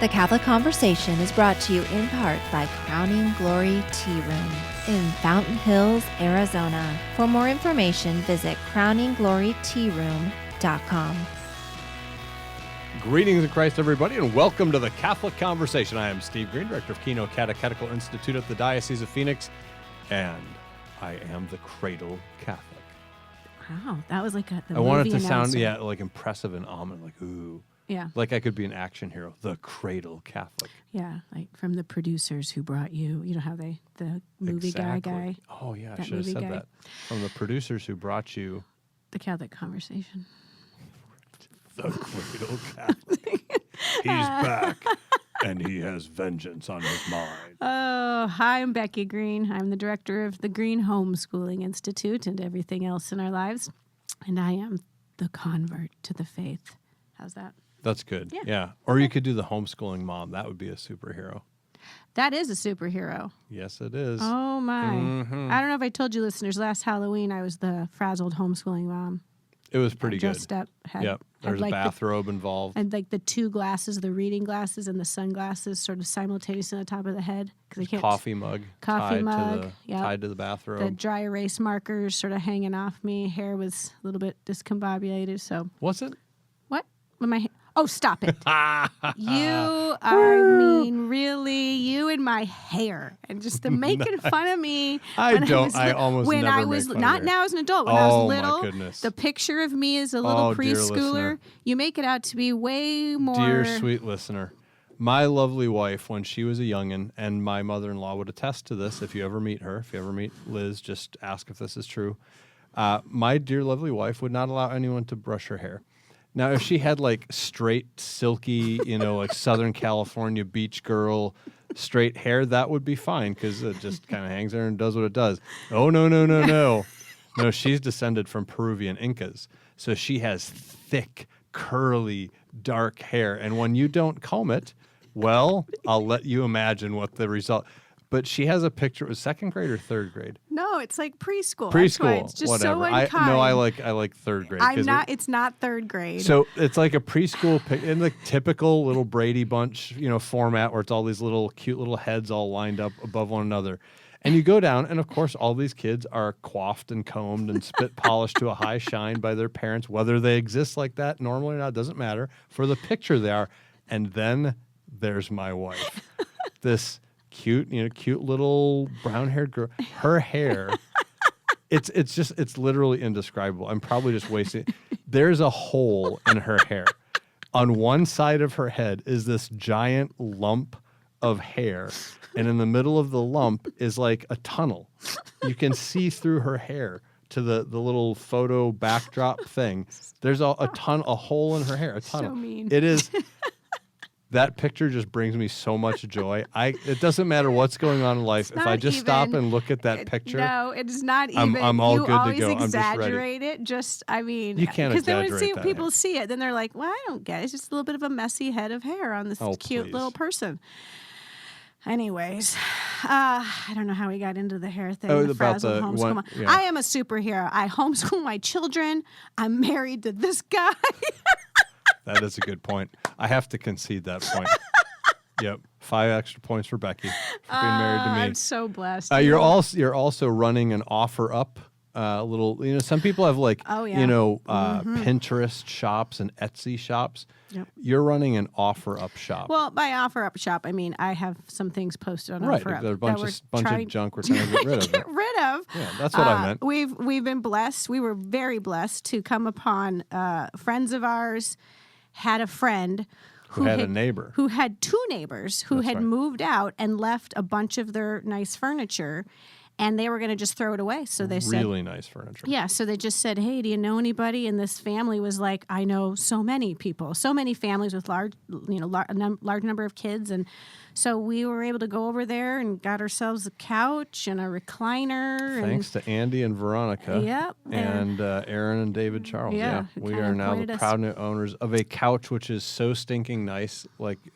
The Catholic Conversation is brought to you in part by Crowning Glory Tea Room in Fountain Hills, Arizona. For more information, visit crowningglorytearoom.com. Greetings in Christ, everybody, and welcome to the Catholic Conversation. I am Steve Green, Director of Keno Catechetical Institute at the Diocese of Phoenix, and I am the Cradle Catholic. Wow, that was like the I want it to announcer. sound, like impressive and ominous, like, ooh. Yeah. Like I could be an action hero, the Cradle Catholic. Yeah, like from the producers who brought you, you know how the movie guy. Oh, yeah, I That should have movie said guy. that. From the producers who brought you The Catholic Conversation. the Cradle Catholic. He's back, and he has vengeance on his mind. Oh, hi, I'm Becky Green. I'm the director of the Green Homeschooling Institute and everything else in our lives. And I am the convert to the faith. How's that? That's good. Yeah. Yeah. Or you could do the homeschooling mom. That would be a superhero. That is a superhero. Yes, it is. Oh, my. Mhm. I don't know if I told you, listeners, last Halloween I was the frazzled homeschooling mom. It was pretty good. Dressed up. Yep. There's a bathrobe involved. And like the two glasses, the reading glasses and the sunglasses, sort of simultaneously on the top of the head because they can't. Coffee mug. Coffee tied mug, To the, yep. Tied to the bathrobe. The dry erase markers sort of hanging off me. Hair was a little bit discombobulated. So Was it? what? With my oh, stop it! Really, you and my hair, and just the making fun of me. I almost when never I was make fun of not your now as an adult. When I Oh, was my little, goodness. the picture of me as a little Oh, dear preschooler, listener. you make it out to be way more. Dear sweet listener, my lovely wife, when she was a youngin', and my mother-in-law would attest to this, if you ever meet her, if you ever meet Liz, just ask if this is true. My dear lovely wife would not allow anyone to brush her hair. Now, if she had like straight, silky, like Southern California beach girl straight hair, that would be fine because it just kind of hangs there and does what it does. Oh, no. No, she's descended from Peruvian Incas. So she has thick, curly, dark hair. And when you don't comb it, well, I'll let you imagine what the result. But she has a picture. It was second grade or third grade? No, it's like preschool. That's why Preschool, it's just whatever. so unkind. I like third grade. It's not third grade. So it's like a preschool in the typical little Brady Bunch, format where it's all these little cute little heads all lined up above one another. And you go down, and of course, all these kids are coiffed and combed and spit polished to a high shine by their parents. Whether they exist like that normally or not doesn't matter. For the picture, they are. And then there's my wife, this cute little brown-haired girl. Her hair, it's literally indescribable. I'm probably just wasting. There's a hole in her hair. On one side of her head is this giant lump of hair, and in the middle of the lump is like a tunnel. You can see through her hair to the little photo backdrop thing. There's a hole in her hair, a tunnel. So mean. It is. That picture just brings me so much joy. It doesn't matter what's going on in life. If I just stop and look at that picture. No, it is not even. I'm all good to always go. I'm just ready. exaggerate it. You can't because then when exaggerate that, people yeah. see it, then they're like, "Well, I don't get it. It's just a little bit of a messy head of hair on this cute please. little person." Anyways, I don't know how we got into the hair thing. Oh, the about frazzled the homeschool. one- yeah. I am a superhero. I homeschool my children. I'm married to this guy. That is a good point. I have to concede that point. Yep, 5 extra points for Becky for being married to me. I'm so blessed. You're also running an offer up. Little, some people have Pinterest shops and Etsy shops. Yep. You're running an offer up shop. Well, by offer up shop, I mean I have some things posted on Right, offer up. there's a bunch of junk we're trying to get rid of. Get rid of. Yeah, that's what I meant. We've been blessed. We were very blessed to come upon friends of ours had a friend Who had a neighbor. who had two neighbors who That's had right. moved out and left a bunch of their nice furniture, and they were going to just throw it away. So they said, Really nice furniture. yeah, so they just said, hey, do you know anybody? And this family was like, I know so many people, so many families with large number of kids. And so we were able to go over there and got ourselves a couch and a recliner. Thanks to Andy and Veronica. Yep. And Aaron and David Charles. Yeah, Yeah. who We kinda are now the pointed us- proud new owners of a couch which is so stinking nice.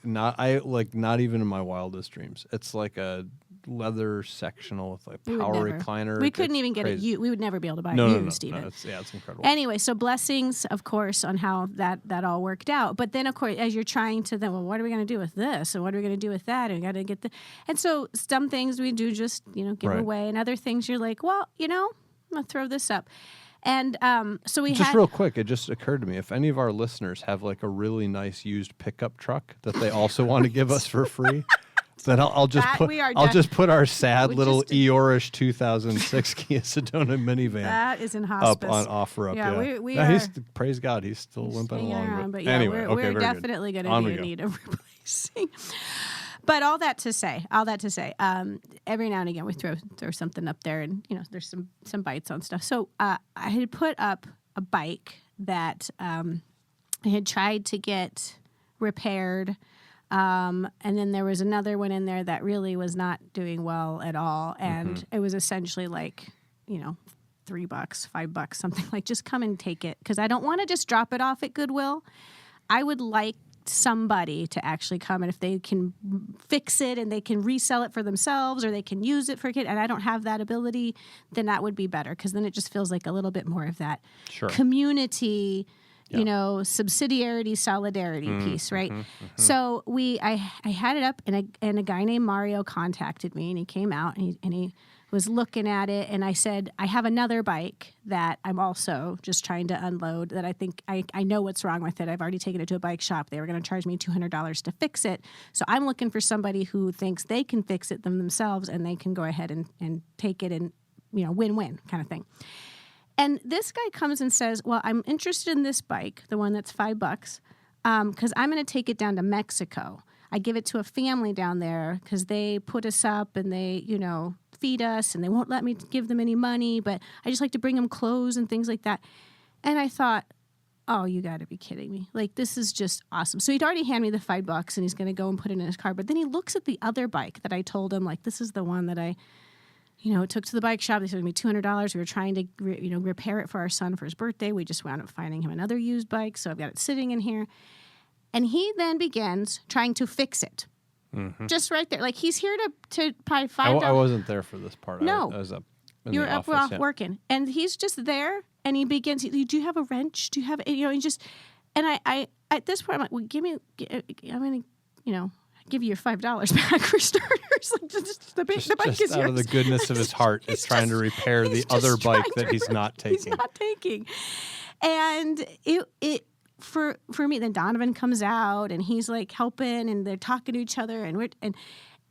Not even in my wildest dreams. It's like leather sectional with like We would power never. recliner. We couldn't It's even get it. crazy. We would never be able to buy No, it no, used, no, Stephen. no. It's incredible. Anyway, so blessings, of course, on how that all worked out. But then, of course, as you're trying to then, well, what are we going to do with this, and what are we going to do with that, and we got to get the. And so some things we do just give Right. away, and other things you're like, well, I'm gonna throw this up. And so we Just had real quick, it just occurred to me, if any of our listeners have like a really nice used pickup truck that they also want to give us for free, then I'll just put our sad little Eeyore-ish 2006 Kia Sedona minivan that is in up hospice. on offer up. Yeah, Yeah, we Now, are. praise God, he's still limping Hanging along. around, But yeah, anyway, we're very good. definitely going to On be we in go. need of replacing. But all that to say, every now and again we throw something up there, and there's some bites on stuff. So I had put up a bike that I had tried to get repaired, and then there was another one in there that really was not doing well at all, and it was essentially like $3, $5, something like, just come and take it, because I don't want to just drop it off at Goodwill. I would like somebody to actually come, and if they can fix it and they can resell it for themselves, or they can use it for a kid, and I don't have that ability, then that would be better, because then it just feels like a little bit more of that community, subsidiarity, solidarity piece, right? So I had it up, and a guy named Mario contacted me, and he came out and he was looking at it, and I said, I have another bike that I'm also just trying to unload, that I think I know what's wrong with it. I've already taken it to a bike shop. They were going to charge me $200 to fix it. So I'm looking for somebody who thinks they can fix it themselves, and they can go ahead and take it, and win-win kind of thing. And this guy comes and says, well, I'm interested in this bike, the one that's $5, because I'm going to take it down to Mexico. I give it to a family down there because they put us up, and they, feed us, and they won't let me give them any money, but I just like to bring them clothes and things like that. And I thought, oh, you got to be kidding me. Like, this is just awesome. So he'd already handed me the $5, and he's going to go and put it in his car. But then he looks at the other bike that I told him, like, this is the one that I took to the bike shop. They said me $200. We were trying to, repair it for our son for his birthday. We just wound up finding him another used bike, so I've got it sitting in here. And he then begins trying to fix it. Just right there. Like, he's here to probably $5. I wasn't there for this part. No. I was up in You're the up office, off working. And he's just there, and he begins, do you have a wrench? Do you have, and just, and I at this point, I'm like, well, I'm going to, give you your $5 back for starters. Like, the bike just is yours. out of the goodness of his heart, is trying to repair the other bike that he's not taking. He's not taking. And it for me, then Donovan comes out, and he's like helping, and they're talking to each other, and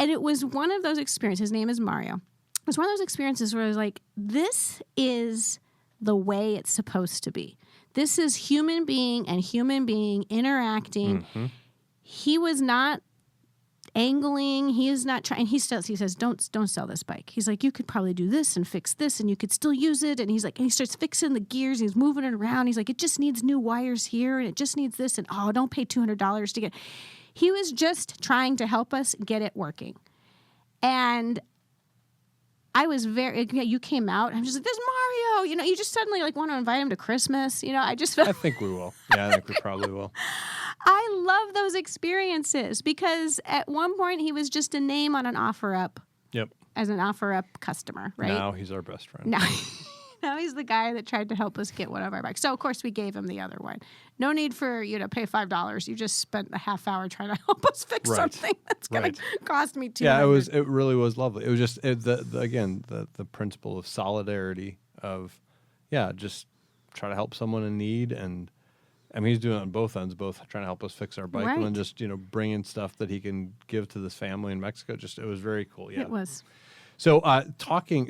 it was one of those experiences. His name is Mario. It was one of those experiences where I was like, this is the way it's supposed to be. This is human being interacting. He was not angling. He is not trying. He says, don't sell this bike. He's like, you could probably do this and fix this, and you could still use it. And he's like, and he starts fixing the gears. And he's moving it around. He's like, it just needs new wires here, and it just needs this. And don't pay $200 to get. He was just trying to help us get it working. And I was you came out, and I'm just like, there's Mario. You just suddenly like want to invite him to Christmas. I just felt. I think we will. Yeah, I think we probably will. I love those experiences, because at one point he was just a name on an OfferUp. Yep. As an OfferUp customer, right? Now he's our best friend. Now he's the guy that tried to help us get one of our bikes. So of course we gave him the other one. No need for you to pay $5. You just spent a half hour trying to help us fix something that's going to cost me $200. Yeah, it really was lovely. It was just the principle of solidarity of, just try to help someone in need. And I mean, he's doing it on both ends, both trying to help us fix our bike, and then just bringing stuff that he can give to this family in Mexico. It was very cool. Yeah, it was. So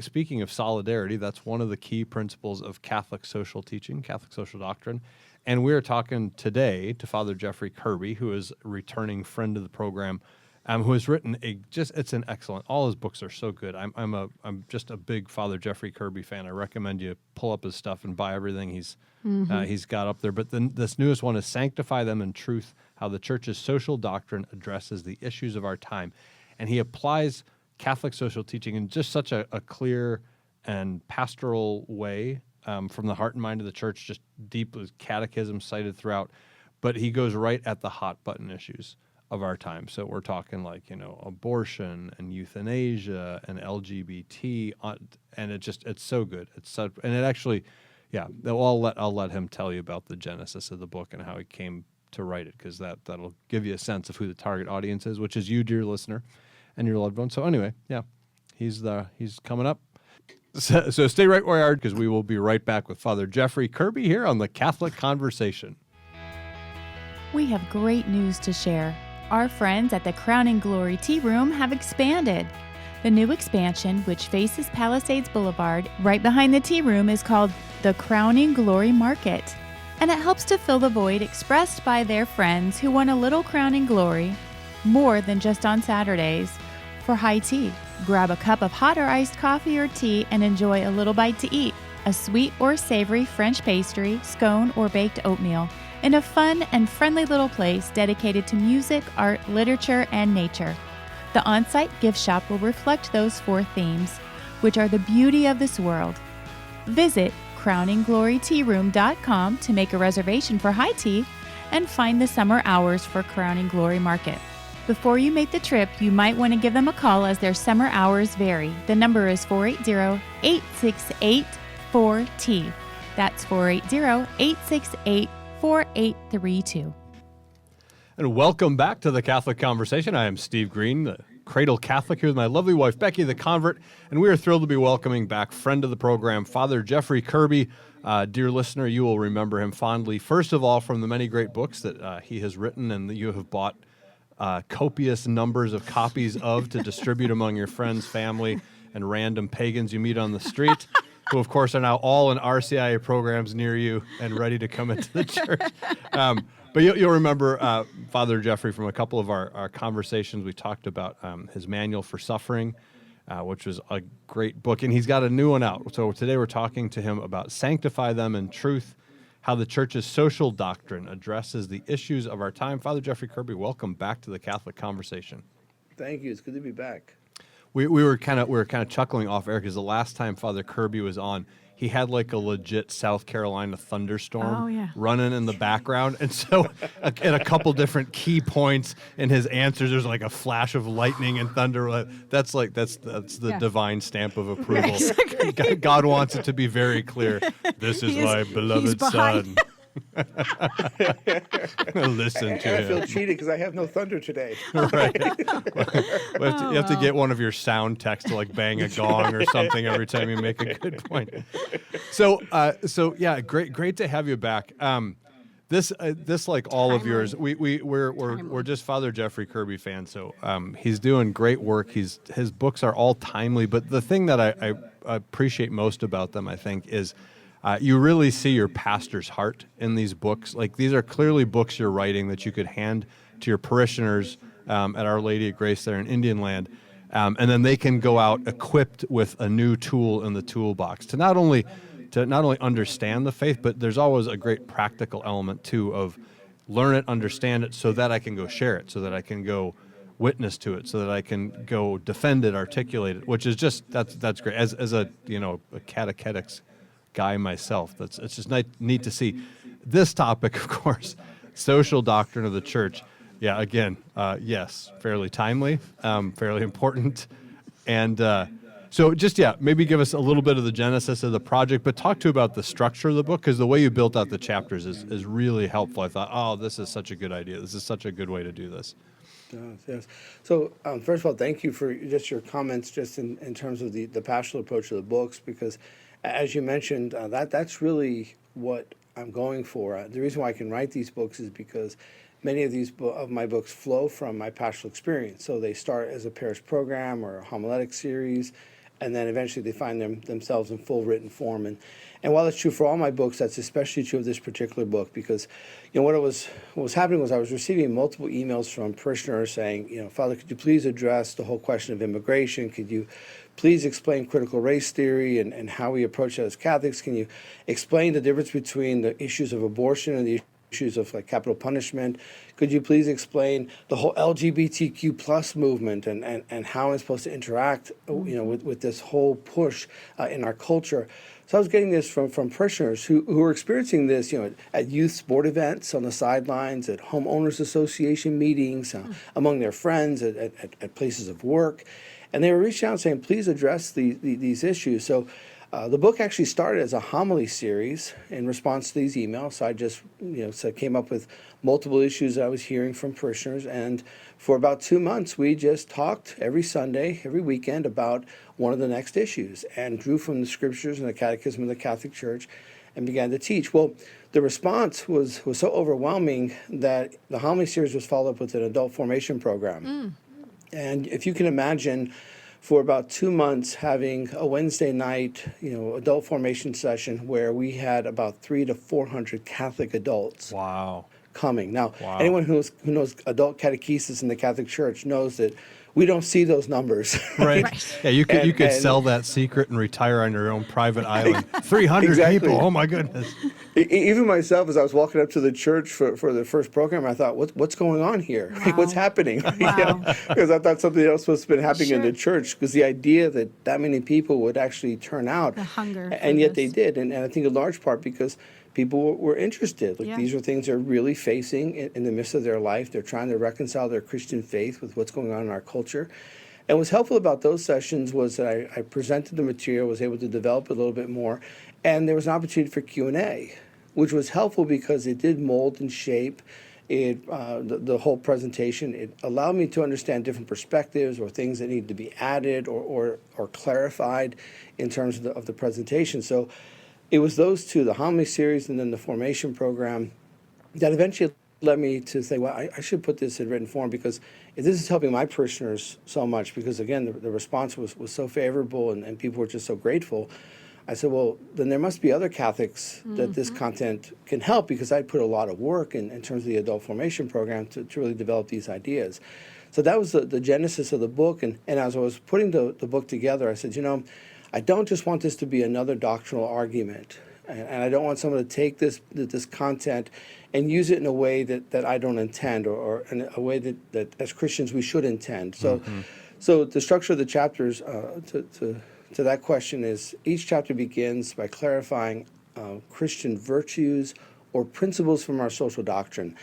speaking of solidarity, that's one of the key principles of Catholic social teaching, Catholic social doctrine. And we're talking today to Father Jeffrey Kirby, who is a returning friend of the program, who has written it's an excellent, all his books are so good. I'm just a big Father Jeffrey Kirby fan. I recommend you pull up his stuff and buy everything he's got up there. But then this newest one is Sanctify Them in Truth, How the Church's Social Doctrine Addresses the Issues of Our Time. And he applies Catholic social teaching in just such a clear and pastoral way, from the heart and mind of the church, just deep with catechism cited throughout. But he goes right at the hot button issues of our time. So we're talking like, abortion and euthanasia and LGBT, and it's so good. And it actually, I'll let him tell you about the genesis of the book and how he came to write it, because that'll give you a sense of who the target audience is, which is you, dear listener, and your loved one. So anyway, he's coming up. So stay right where you are, because we will be right back with Father Jeffrey Kirby here on the Catholic Conversation. We have great news to share. Our friends at the Crowning Glory Tea Room have expanded. The new expansion, which faces Palisades Boulevard, right behind the tea room, is called the Crowning Glory Market. And it helps to fill the void expressed by their friends who want a little crowning glory, more than just on Saturdays. For high tea, grab a cup of hot or iced coffee or tea and enjoy a little bite to eat, a sweet or savory French pastry, scone, or baked oatmeal, in a fun and friendly little place dedicated to music, art, literature, and nature. The on-site gift shop will reflect those 4 themes, which are the beauty of this world. Visit crowningglorytearoom.com to make a reservation for high tea and find the summer hours for Crowning Glory Market. Before you make the trip, you might want to give them a call as their summer hours vary. The number is 480-868-4T. That's 480-868-4832. And welcome back to the Catholic Conversation. I am Steve Green, the Cradle Catholic, here with my lovely wife, Becky, the convert, and we are thrilled to be welcoming back friend of the program, Father Jeffrey Kirby. Dear listener, you will remember him fondly, first of all, from the many great books that he has written and that you have bought copious numbers of copies of to distribute among your friends, family, and random pagans you meet on the street, who, of course, are now all in RCIA programs near you and ready to come into the church. But you'll remember Father Jeffrey from a couple of our conversations. We talked about his Manual for Suffering, which was a great book, and he's got a new one out. So today we're talking to him about Sanctify Them in Truth, how the Church's social doctrine addresses the issues of our time. Father Jeffrey Kirby, welcome back to the Catholic Conversation. Thank you. It's good to be back. We were kind of chuckling off air because the last time Father Kirby was on, he had like a legit South Carolina thunderstorm running in the background. And so at a couple different key points in his answers, there's like a flash of lightning and thunder. That's the divine stamp of approval. Exactly. God wants it to be very clear. This is my beloved son. Listen to him. I feel cheated because I have no thunder today. Right. You have to get one of your sound techs to like bang a gong or something every time you make a good point. So yeah, great to have you back. This like all of yours, we're just Father Jeffrey Kirby fans. So he's doing great work. His books are all timely. But the thing that I appreciate most about them, I think, is you really see your pastor's heart in these books. Like, these are clearly books you're writing that you could hand to your parishioners at Our Lady of Grace there in Indian Land, and then they can go out equipped with a new tool in the toolbox to not only understand the faith, but there's always a great practical element too of learn it, understand it, so that I can go share it, so that I can go witness to it, so that I can go defend it, articulate it, which is just that's great. As a a catechetics guy myself, it's just neat to see. This topic, of course, social doctrine of the church. Yeah, again, yes, fairly timely, fairly important. And so just, maybe give us a little bit of the genesis of the project, but talk about the structure of the book, because the way you built out the chapters is really helpful. I thought, this is such a good idea. This is such a good way to do this. Yes. So first of all, thank you for just your comments just in terms of the pastoral approach of the books, because as you mentioned, that's really what I'm going for. The reason why I can write these books is because many of my books flow from my pastoral experience. So they start as a parish program or a homiletic series, and then eventually they find themselves in full written form. And while that's true for all my books, that's especially true of this particular book, because what was happening was I was receiving multiple emails from parishioners saying, Father, could you please address the whole question of immigration? Could you please explain critical race theory and how we approach it as Catholics? Can you explain the difference between the issues of abortion and the issues of like capital punishment? Could you please explain the whole LGBTQ plus movement and how I'm supposed to interact with this whole push in our culture? So I was getting this from parishioners who were experiencing this, at youth sport events on the sidelines, at homeowners association meetings, among their friends, at places of work. And they were reaching out saying, please address these issues. So the book actually started as a homily series in response to these emails. So I just, came up with multiple issues that I was hearing from parishioners. And for about 2 months, we just talked every Sunday, every weekend about one of the next issues and drew from the scriptures and the Catechism of the Catholic Church and began to teach. Well, the response was so overwhelming that the homily series was followed up with an adult formation program. And if you can imagine, for about 2 months having a Wednesday night, adult formation session where we had about 300 to 400 Catholic adults. Wow. Coming. Now, Wow. anyone who knows adult catechesis in the Catholic Church knows that we don't see those numbers. Right. Yeah, you could And sell that secret and retire on your own private island. 300 Exactly. people. Oh my goodness. Even myself, as I was walking up to the church for the first program, I thought, what's going on here? Like, what's happening? Wow. Because I thought something else must have been happening in Sure. the church, because the idea that many people would actually turn out. The hunger for And yet they this. did. And I think in large part because people were interested. Like, Yeah. these are things they're really facing in the midst of their life. They're trying to reconcile their Christian faith with what's going on in our culture. And what's helpful about those sessions was that I presented the material, was able to develop it a little bit more, and there was an opportunity for Q&A, which was helpful because it did mold and shape it, the whole presentation. It allowed me to understand different perspectives or things that needed to be added or clarified in terms of the presentation. So it was those two, the homily series and then the formation program, that eventually led me to say, well, I should put this in written form, because if this is helping my parishioners so much, because again, the response was so favorable and people were just so grateful. I said, well, then there must be other Catholics that this content can help, because I put a lot of work in terms of the adult formation program to really develop these ideas. So that was the genesis of the book. And as I was putting the book together, I said, I don't just want this to be another doctrinal argument. And I don't want someone to take this content and use it in a way that I don't intend, or in a way that as Christians we should intend. So, so the structure of the chapters to that question is, each chapter begins by clarifying Christian virtues or principles from our social doctrine.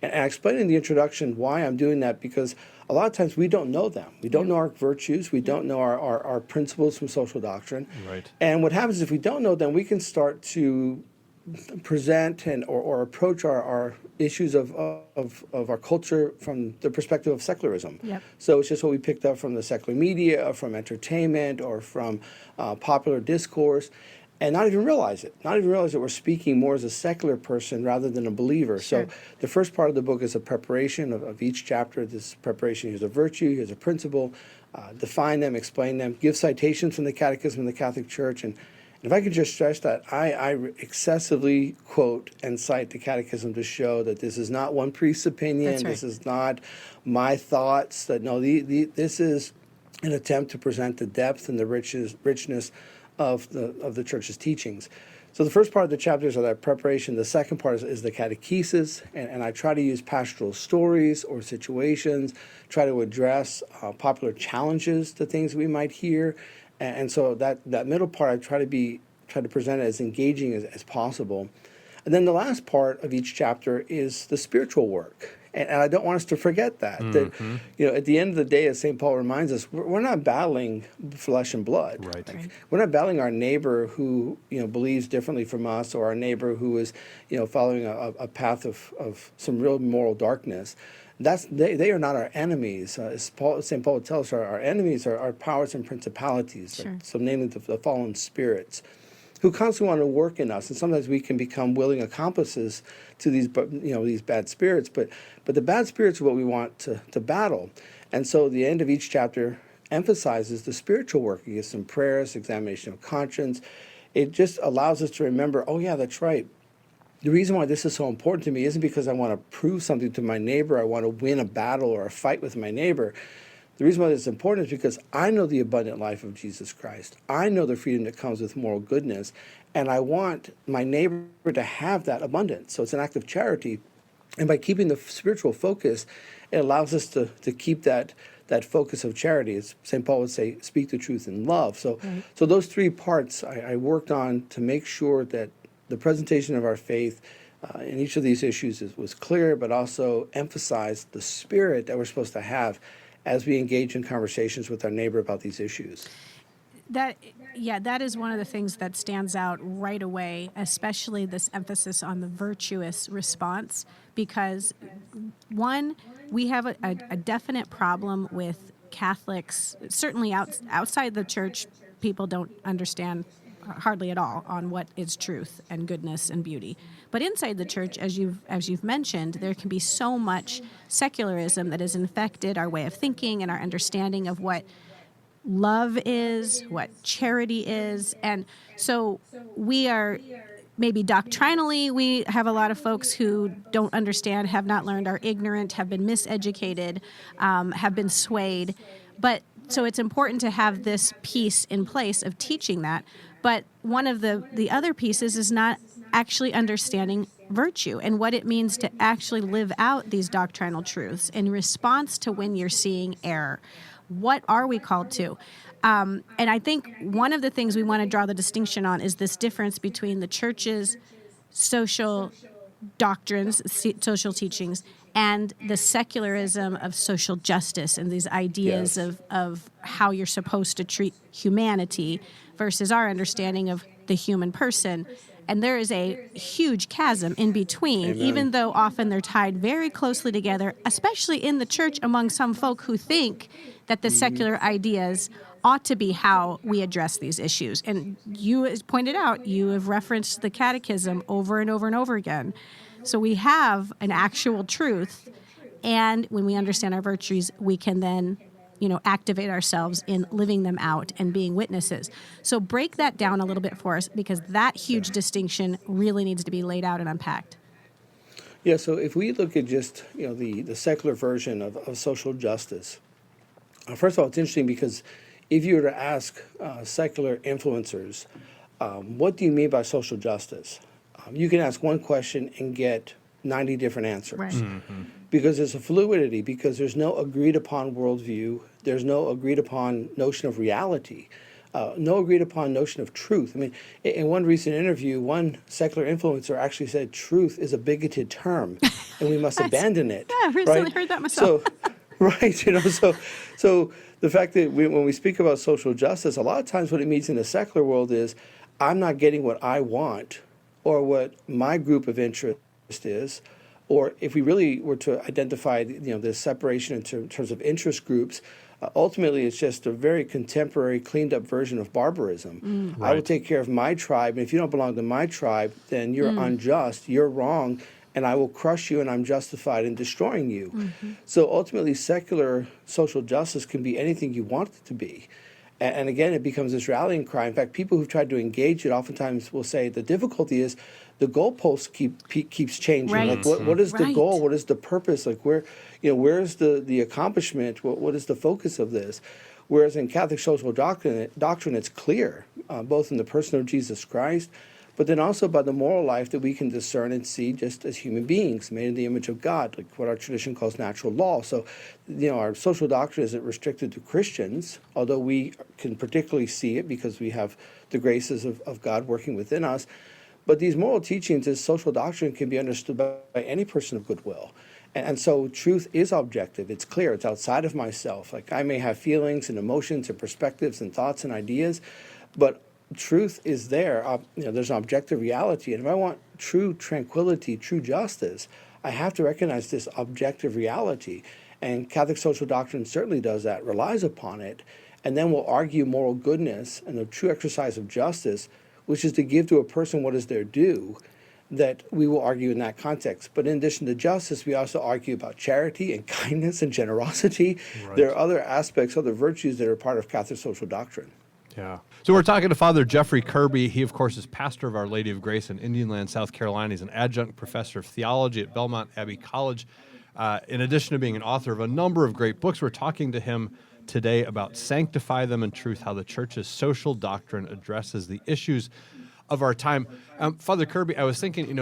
And I explain in the introduction why I'm doing that, because a lot of times we don't know them. We don't know our virtues. We don't know our principles from social doctrine. Right. And what happens is, if we don't know them, we can start to present or approach our issues of our culture from the perspective of secularism. Yep. So it's just what we picked up from the secular media, or from entertainment, or from popular discourse, and not even realize it. Not even realize that we're speaking more as a secular person rather than a believer. Sure. So the first part of the book is a preparation of each chapter. This preparation, here's a virtue, here's a principle, define them, explain them, give citations from the Catechism of the Catholic Church. And if I could just stress that, I excessively quote and cite the Catechism to show that this is not one priest's opinion. That's right. This is not my thoughts. That no, this is an attempt to present the depth and the richness of the Church's teachings. So the first part of the chapters are that preparation. The second part is the catechesis, and I try to use pastoral stories or situations, try to address popular challenges to things we might hear. And so that middle part, I try to present it as engaging as possible. And then the last part of each chapter is the spiritual work. And I don't want us to forget that. Mm-hmm. That at the end of the day, as St. Paul reminds us, we're not battling flesh and blood. Right. Right. We're not battling our neighbor who believes differently from us, or our neighbor who is following a path of some real moral darkness. They are not our enemies. As St. Paul tells us, our enemies are powers and principalities, Sure. so namely the fallen spirits, who constantly want to work in us, and sometimes we can become willing accomplices to these bad spirits. But the bad spirits are what we want to battle, and so the end of each chapter emphasizes the spiritual work. It gives some prayers, examination of conscience. It just allows us to remember, oh yeah, that's right. The reason why this is so important to me isn't because I want to prove something to my neighbor, I want to win a battle or a fight with my neighbor. The reason why this is important is because I know the abundant life of Jesus Christ. I know the freedom that comes with moral goodness, and I want my neighbor to have that abundance. So it's an act of charity. And by keeping the spiritual focus, it allows us to keep that that focus of charity. As St. Paul would say, speak the truth in love. So those three parts I worked on to make sure that the presentation of our faith in each of these issues was clear, but also emphasized the spirit that we're supposed to have as we engage in conversations with our neighbor about these issues. That is one of the things that stands out right away, especially this emphasis on the virtuous response, because one, we have a definite problem with Catholics, certainly outside the church, people don't understand hardly at all on what is truth and goodness and beauty. But inside the church, as you've mentioned, there can be so much secularism that has infected our way of thinking and our understanding of what love is, what charity is. And so we are, maybe doctrinally, we have a lot of folks who don't understand, have not learned, are ignorant, have been miseducated, have been swayed. But so it's important to have this piece in place of teaching that. But one of the other pieces is not actually understanding virtue and what it means to actually live out these doctrinal truths in response to when you're seeing error. What are we called to? And I think one of the things we want to draw the distinction on is this difference between the church's social doctrines, social teachings, and the secularism of social justice and these ideas of how you're supposed to treat humanity versus our understanding of the human person. And there is a huge chasm in between, Amen. even though often they're tied very closely together, especially in the church among some folk who think that the secular ideas ought to be how we address these issues. And you, as pointed out, you have referenced the catechism over and over and over again. So we have an actual truth, and when we understand our virtues, we can then, activate ourselves in living them out and being witnesses. So break that down a little bit for us, because that huge distinction really needs to be laid out and unpacked. Yeah, so if we look at just the secular version of social justice, first of all, it's interesting because if you were to ask secular influencers, what do you mean by social justice? You can ask one question and get 90 different answers. Right. Mm-hmm. Because there's a fluidity, because there's no agreed upon worldview, there's no agreed upon notion of reality, no agreed upon notion of truth. I mean, in one recent interview, one secular influencer actually said truth is a bigoted term and we must abandon it. Yeah, I recently right? heard that myself. So, right, so the fact that when we speak about social justice, a lot of times what it means in the secular world is I'm not getting what I want or what my group of interest is, or if we really were to identify this separation in terms of interest groups, ultimately it's just a very contemporary, cleaned up version of barbarism. I will take care of my tribe, and if you don't belong to my tribe, then you're unjust, you're wrong, and I will crush you, and I'm justified in destroying you. Mm-hmm. So ultimately, secular social justice can be anything you want it to be. And again, it becomes this rallying cry. In fact, people who've tried to engage it oftentimes will say the difficulty is the goalpost keeps changing. Right. Like, what is the Right. goal? What is the purpose? Like, where's the accomplishment? What is the focus of this? Whereas in Catholic social doctrine it's clear, both in the person of Jesus Christ, but then also by the moral life that we can discern and see just as human beings made in the image of God, like what our tradition calls natural law. So, our social doctrine isn't restricted to Christians, although we can particularly see it because we have the graces of God working within us. But these moral teachings as social doctrine can be understood by any person of goodwill. And so truth is objective. It's clear. It's outside of myself. Like, I may have feelings and emotions and perspectives and thoughts and ideas, but truth is there. There's an objective reality. And if I want true tranquility, true justice, I have to recognize this objective reality. And Catholic social doctrine certainly does that, relies upon it, and then will argue moral goodness and the true exercise of justice, which is to give to a person what is their due, that we will argue in that context. But in addition to justice, we also argue about charity and kindness and generosity. Right. There are other aspects, other virtues that are part of Catholic social doctrine. Yeah. So we're talking to Father Jeffrey Kirby. He, of course, is pastor of Our Lady of Grace in Indian Land, South Carolina. He's an adjunct professor of theology at Belmont Abbey College. In addition to being an author of a number of great books, we're talking to him today about Sanctify Them in Truth, how the Church's social doctrine addresses the issues of our time. Father Kirby, I was thinking,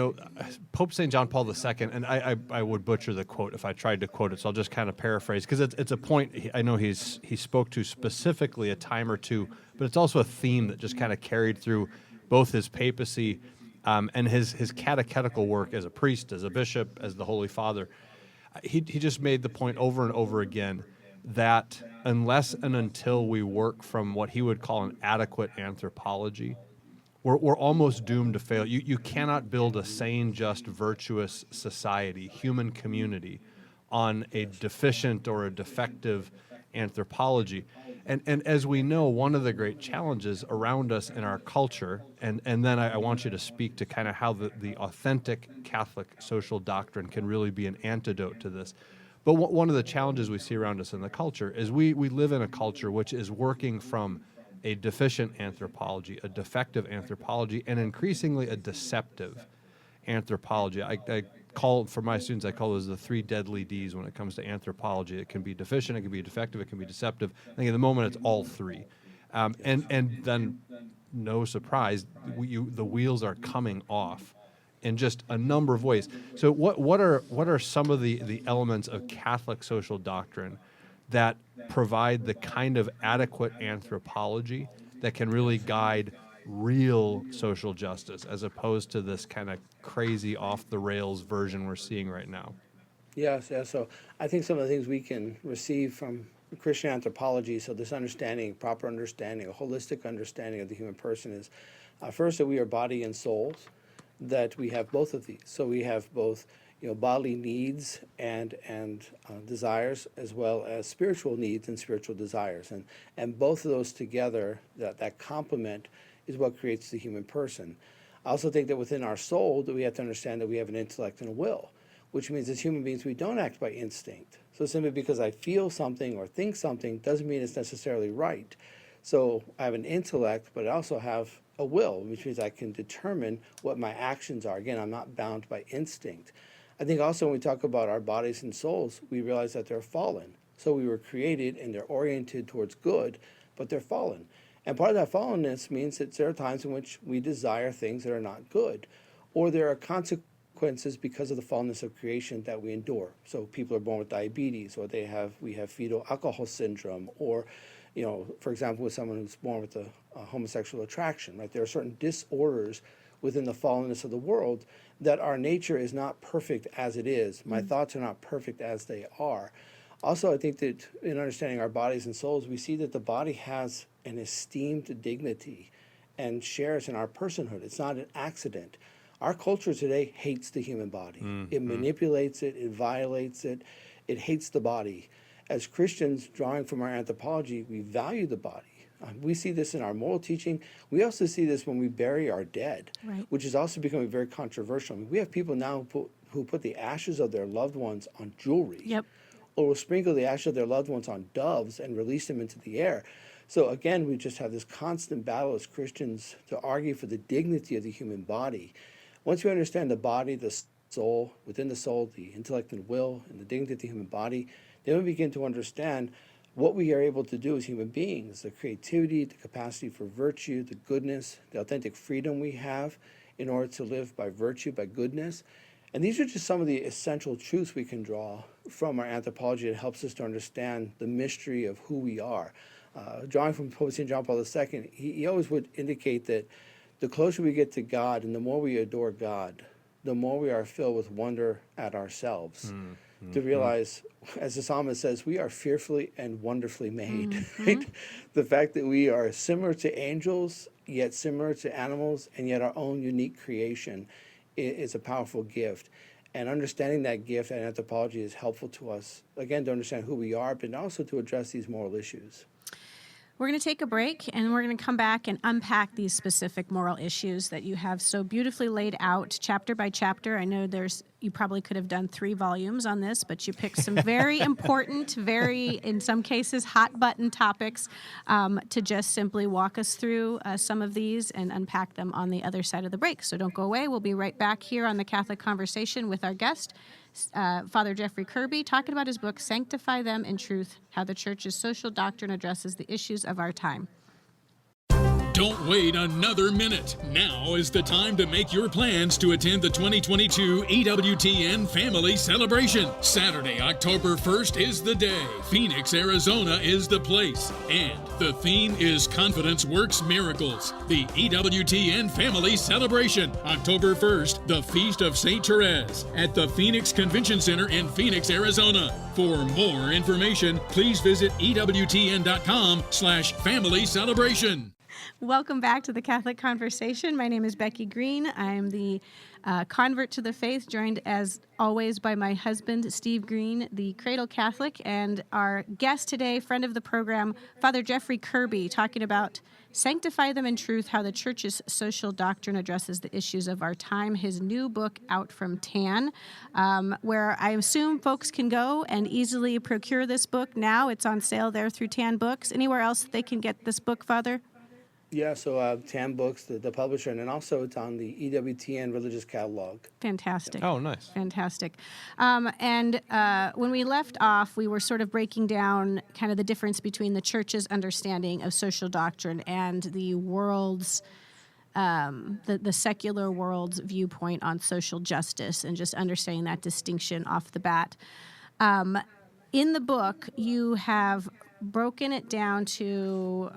Pope St. John Paul II, and I would butcher the quote if I tried to quote it, so I'll just kind of paraphrase, because it's a point I know he spoke to specifically a time or two, but it's also a theme that just kind of carried through both his papacy and his catechetical work as a priest, as a bishop, as the Holy Father. He just made the point over and over again that unless and until we work from what he would call an adequate anthropology, we're almost doomed to fail. You cannot build a sane, just, virtuous society, human community, on a deficient or a defective anthropology. And as we know, one of the great challenges around us in our culture, and then I want you to speak to kind of how the authentic Catholic social doctrine can really be an antidote to this. But one of the challenges we see around us in the culture is we live in a culture which is working from a deficient anthropology, a defective anthropology, and increasingly a deceptive anthropology. I call, for my students, I call those the 3 deadly Ds when it comes to anthropology. It can be deficient, it can be defective, it can be deceptive. I think at the moment it's all 3. And then, no surprise, the wheels are coming off in just a number of ways. So what are some of the elements of Catholic social doctrine that provide the kind of adequate anthropology that can really guide real social justice, as opposed to this kind of crazy off-the-rails version we're seeing right now? Yes. So I think some of the things we can receive from Christian anthropology, so this understanding, proper understanding, a holistic understanding of the human person is, first, that we are body and souls, that we have both of these. So we have both bodily needs and desires, as well as spiritual needs and spiritual desires. And both of those together, that complement, is what creates the human person. I also think that within our soul, that we have to understand that we have an intellect and a will, which means as human beings, we don't act by instinct. So simply because I feel something or think something doesn't mean it's necessarily right. So I have an intellect, but I also have a will, which means I can determine what my actions are. Again, I'm not bound by instinct. I think also when we talk about our bodies and souls, we realize that they're fallen. So we were created and they're oriented towards good, but they're fallen. And part of that fallenness means that there are times in which we desire things that are not good, or there are consequences because of the fallenness of creation that we endure. So people are born with diabetes, or we have fetal alcohol syndrome, or for example, with someone who's born with a homosexual attraction, right? There are certain disorders within the fallenness of the world that our nature is not perfect as it is. My thoughts are not perfect as they are. Also, I think that in understanding our bodies and souls, we see that the body has an esteemed dignity and shares in our personhood. It's not an accident. Our culture today hates the human body. It manipulates it, it violates it, it hates the body. As Christians, drawing from our anthropology, we value the body. We see this in our moral teaching. We also see this when we bury our dead, right, which is also becoming very controversial. We have people now who put the ashes of their loved ones on jewelry, yep, or will sprinkle the ashes of their loved ones on doves and release them into the air. So again, we just have this constant battle as Christians to argue for the dignity of the human body. Once we understand the body, the soul, within the soul, the intellect and will, and the dignity of the human body, then we begin to understand what we are able to do as human beings, the creativity, the capacity for virtue, the goodness, the authentic freedom we have in order to live by virtue, by goodness. And these are just some of the essential truths we can draw from our anthropology that helps us to understand the mystery of who we are. Drawing from Pope St. John Paul II, he always would indicate that the closer we get to God and the more we adore God, the more we are filled with wonder at ourselves. To realize, as the psalmist says, we are fearfully and wonderfully made. Right? The fact that we are similar to angels, yet similar to animals, and yet our own unique creation is a powerful gift. And understanding that gift and anthropology is helpful to us, again, to understand who we are, but also to address these moral issues. We're going to take a break, and we're going to come back and unpack these specific moral issues that you have so beautifully laid out chapter by chapter. I know you probably could have done 3 volumes on this, but you picked some very important, very, in some cases, hot-button topics to just simply walk us through some of these and unpack them on the other side of the break. So don't go away. We'll be right back here on the Catholic Conversation with our guest, Father Jeffrey Kirby, talking about his book, Sanctify Them In Truth, How the Church's Social Doctrine Addresses the Issues of Our Time. Don't wait another minute. Now is the time to make your plans to attend the 2022 EWTN Family Celebration. Saturday, October 1st is the day. Phoenix, Arizona is the place. And the theme is Confidence Works Miracles. The EWTN Family Celebration. October 1st, the Feast of St. Therese at the Phoenix Convention Center in Phoenix, Arizona. For more information, please visit EWTN.com/family celebration. Welcome back to the Catholic Conversation. My name is Becky Green. I'm the convert to the faith, joined as always by my husband, Steve Green, the Cradle Catholic, and our guest today, friend of the program, Father Jeffrey Kirby, talking about Sanctify Them in Truth, how the Church's social doctrine addresses the issues of our time. His new book out from TAN, where I assume folks can go and easily procure this book now. It's on sale there through TAN Books. Anywhere else they can get this book, Father? Yeah, so TAN Books, the publisher, and then also it's on the EWTN Religious Catalog. Fantastic. Oh, nice. Fantastic. And when we left off, we were sort of breaking down kind of the difference between the Church's understanding of social doctrine and the world's, the secular world's viewpoint on social justice, and just understanding that distinction off the bat. In the book, you have broken it down to,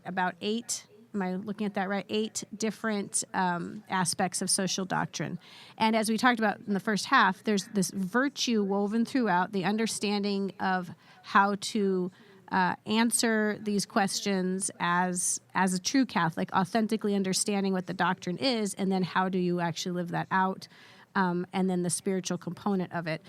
about 8, am I looking at that right? 8 different aspects of social doctrine. And as we talked about in the first half, there's this virtue woven throughout, the understanding of how to answer these questions as a true Catholic, authentically understanding what the doctrine is, and then how do you actually live that out, and then the spiritual component of it.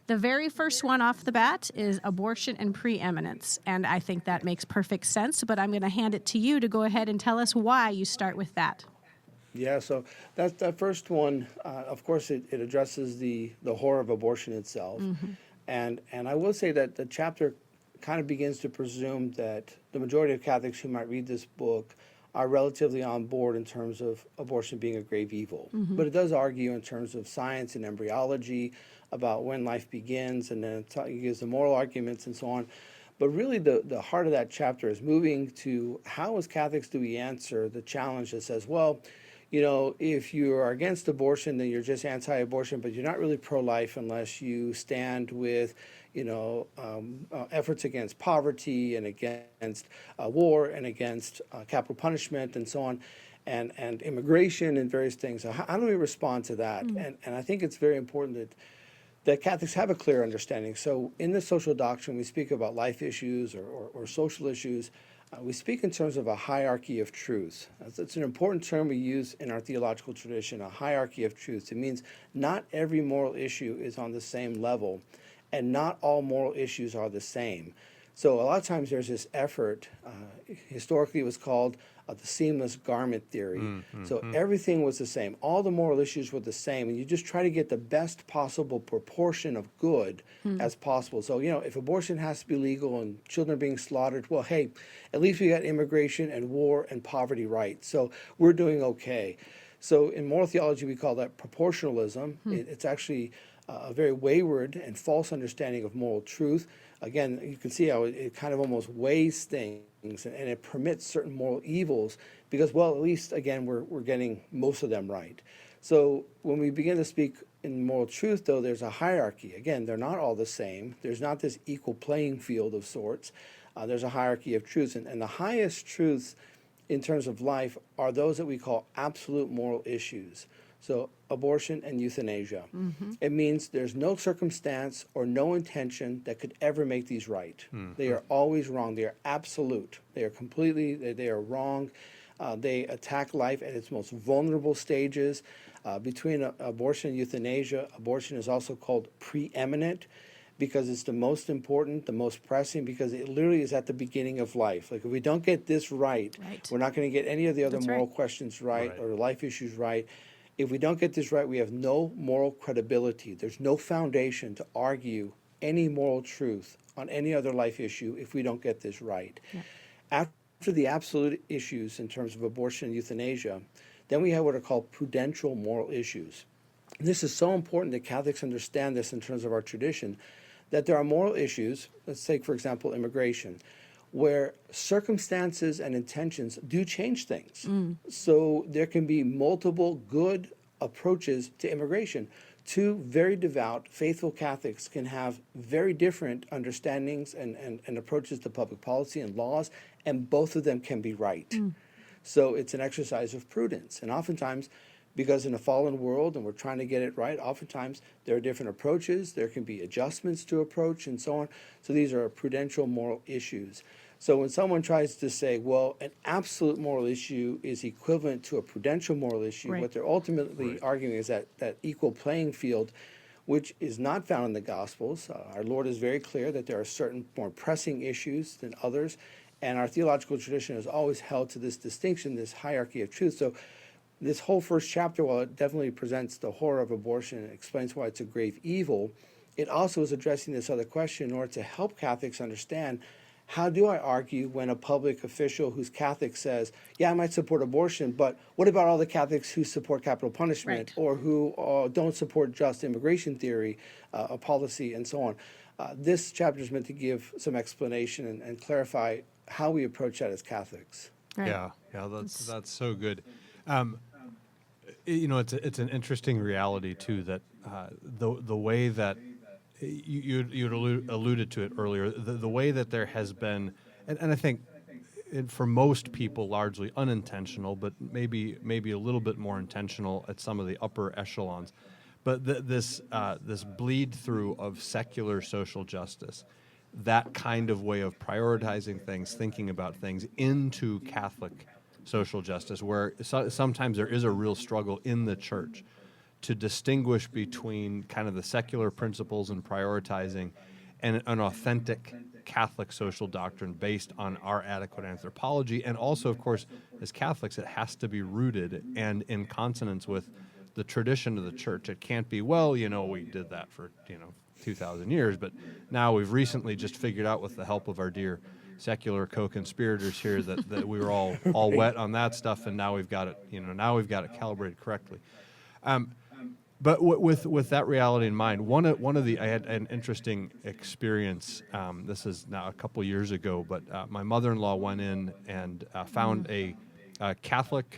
The very first one off the bat is abortion and preeminence, and I think that makes perfect sense, but I'm going to hand it to you to go ahead and tell us why you start with that. Yeah, so that first one, of course, it addresses the horror of abortion itself. Mm-hmm. And I will say that the chapter kind of begins to presume that the majority of Catholics who might read this book are relatively on board in terms of abortion being a grave evil. Mm-hmm. But it does argue in terms of science and embryology about when life begins, and then it gives the moral arguments and so on. But really the heart of that chapter is moving to how as Catholics do we answer the challenge that says, well, you know, if you are against abortion, then you're just anti-abortion, but you're not really pro-life unless you stand with, you know, efforts against poverty and against war and against capital punishment and so on, and immigration and various things. So how do we respond to that? Mm. And I think it's very important that Catholics have a clear understanding. So in the social doctrine, we speak about life issues or social issues. We speak in terms of a hierarchy of truth. It's an important term we use in our theological tradition, a hierarchy of truth. It means not every moral issue is on the same level, and not all moral issues are the same. So a lot of times there's this effort, historically it was called the seamless garment theory. Mm-hmm. So everything was the same. All the moral issues were the same, and you just try to get the best possible proportion of good as possible. So, you know, if abortion has to be legal and children are being slaughtered, well, hey, at least we got immigration and war and poverty right. So we're doing okay. So in moral theology, we call that proportionalism. It's actually a very wayward and false understanding of moral truth. Again, you can see how it kind of almost weighs things, and it permits certain moral evils because, well, at least, again, we're getting most of them right. So when we begin to speak in moral truth, though, there's a hierarchy. Again, they're not all the same. There's not this equal playing field of sorts. There's a hierarchy of truths. And the highest truths in terms of life are those that we call absolute moral issues. So abortion and euthanasia. Mm-hmm. It means there's no circumstance or no intention that could ever make these right. Mm-hmm. They are always wrong. They are absolute. They are completely, they are wrong. They attack life at its most vulnerable stages. Between abortion and euthanasia, abortion is also called preeminent because it's the most important, the most pressing, because it literally is at the beginning of life. Like if we don't get this right. We're not going to get any of the other moral questions right or life issues right. If we don't get this right, we have no moral credibility. There's no foundation to argue any moral truth on any other life issue if we don't get this right. Yeah. After the absolute issues in terms of abortion and euthanasia, then we have what are called prudential moral issues. And this is so important that Catholics understand this in terms of our tradition, that there are moral issues. Let's take, for example, immigration. where circumstances and intentions do change things. So there can be multiple good approaches to immigration. Two very devout, faithful Catholics can have very different understandings and approaches to public policy and laws, and both of them can be right. So it's an exercise of prudence. And oftentimes, because in a fallen world and we're trying to get it right, oftentimes there are different approaches, there can be adjustments to approach and so on. So these are prudential moral issues. So when someone tries to say, well, an absolute moral issue is equivalent to a prudential moral issue, Right. what they're ultimately arguing is that equal playing field, which is not found in the Gospels. Our Lord is very clear that there are certain more pressing issues than others, and our theological tradition has always held to this distinction, this hierarchy of truth. So this whole first chapter, while it definitely presents the horror of abortion and explains why it's a grave evil, it also is addressing this other question in order to help Catholics understand, how do I argue when a public official who's Catholic says, yeah, I might support abortion, but what about all the Catholics who support capital punishment, Right. or who don't support just immigration theory, policy, and so on? This chapter is meant to give some explanation and clarify how we approach that as Catholics. Right. Yeah, that's so good. It's an interesting reality too, that the way that you alluded to it earlier, the way that there has been, and I think for most people largely unintentional, but maybe a little bit more intentional at some of the upper echelons, but this bleed through of secular social justice, that kind of way of prioritizing things, thinking about things, into Catholic social justice, where sometimes there is a real struggle in the church to distinguish between kind of the secular principles and prioritizing and an authentic Catholic social doctrine based on our adequate anthropology. And also, of course, as Catholics, it has to be rooted and in consonance with the tradition of the church. It can't be, well, we did that for, 2,000 years, but now we've recently just figured out, with the help of our dear secular co-conspirators here, that we were all wet on that stuff, and now we've got it, calibrated correctly. But with that reality in mind, I had an interesting experience. This is now a couple years ago, but my mother-in-law went in and found a Catholic